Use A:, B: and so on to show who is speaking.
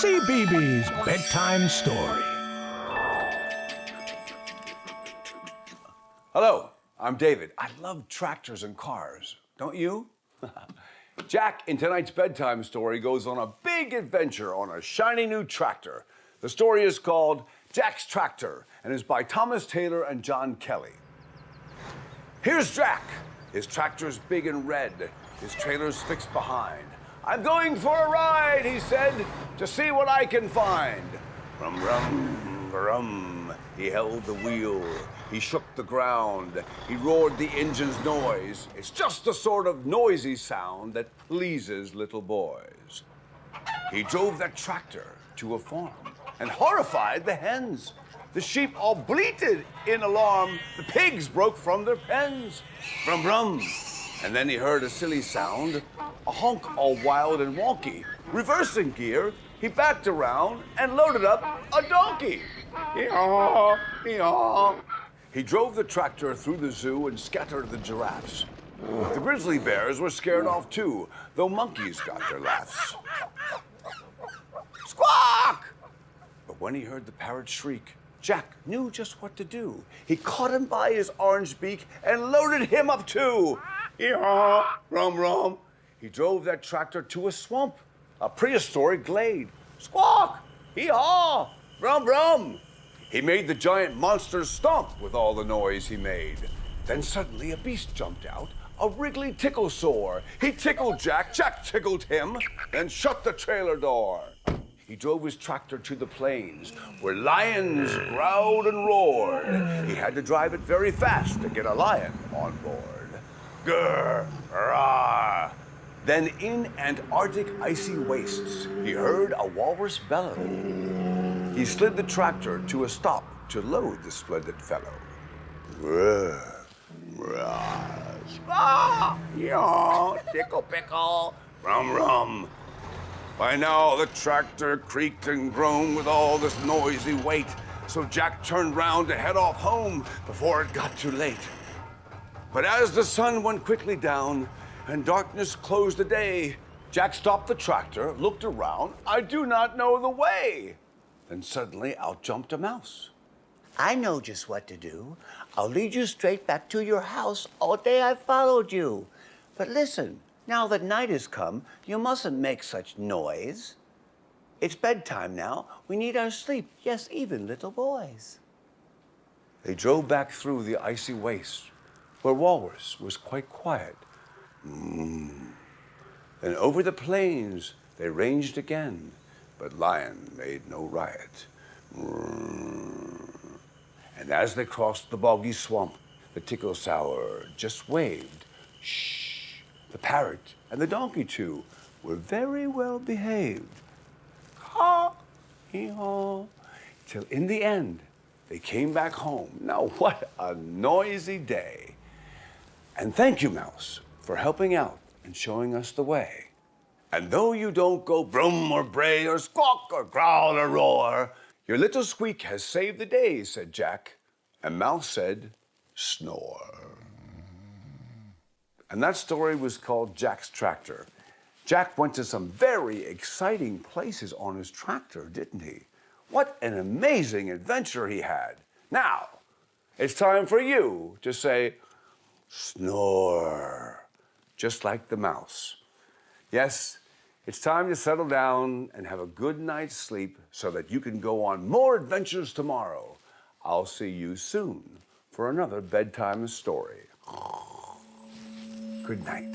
A: Cbeebies Bedtime Story.
B: Hello, I'm David. I love tractors and cars. Don't you? Jack, in tonight's bedtime story, goes on a big adventure on a shiny new tractor. The story is called Jack's Tractor and is by Thomas Taylor and John Kelly. Here's Jack. His tractor's big and red. His trailer's fixed behind. I'm going for a ride, he said, to see what I can find. Rum, rum, rum. He held the wheel. He shook the ground. He roared the engine's noise. It's just the sort of noisy sound that pleases little boys. He drove that tractor to a farm and horrified the hens. The sheep all bleated in alarm. The pigs broke from their pens. Rum, rum. And then he heard a silly sound, a honk all wild and wonky. Reversing gear, he backed around and loaded up a donkey. Hee-haw, hee-haw. He drove the tractor through the zoo and scattered the giraffes. The grizzly bears were scared off too, though monkeys got their laughs. Squawk! But when he heard the parrot shriek, Jack knew just what to do. He caught him by his orange beak and loaded him up too. Hee-haw, rum, rum. He drove that tractor to a swamp, a prehistoric glade. Squawk! Hee-haw, rum, rum. He made the giant monsters stomp with all the noise he made. Then suddenly a beast jumped out, a wriggly tickle sore. He tickled Jack, Jack tickled him, then shut the trailer door. He drove his tractor to the plains, where lions growled and roared. He had to drive it very fast to get a lion on board. Grr, rah. Then in Antarctic icy wastes, he heard a walrus bellow. He slid the tractor to a stop to load the splendid fellow. Grr, rah. Ah, yaw, tickle pickle, rum rum. By now the tractor creaked and groaned with all this noisy weight, so Jack turned round to head off home before it got too late. But as the sun went quickly down and darkness closed the day, Jack stopped the tractor, looked around. I do not know the way. Then suddenly out jumped a mouse.
C: I know just what to do. I'll lead you straight back to your house. All day I've followed you. But listen, now that night has come, you mustn't make such noise. It's bedtime now. We need our sleep. Yes, even little boys.
B: They drove back through the icy waste, where Walrus was quite quiet. Then over the plains they ranged again, but Lion made no riot. And as they crossed the boggy swamp, the tickle sour just waved. Shh! The parrot and the donkey too were very well behaved. Ha! Hee-haw! Till in the end, they came back home. Now what a noisy day. And thank you, Mouse, for helping out and showing us the way. And though you don't go brum or bray or squawk or growl or roar, your little squeak has saved the day, said Jack. And Mouse said, snore. And that story was called Jack's Tractor. Jack went to some very exciting places on his tractor, didn't he? What an amazing adventure he had. Now, it's time for you to say, snore, just like the mouse. Yes, it's time to settle down and have a good night's sleep so that you can go on more adventures tomorrow. I'll see you soon for another bedtime story. Good night.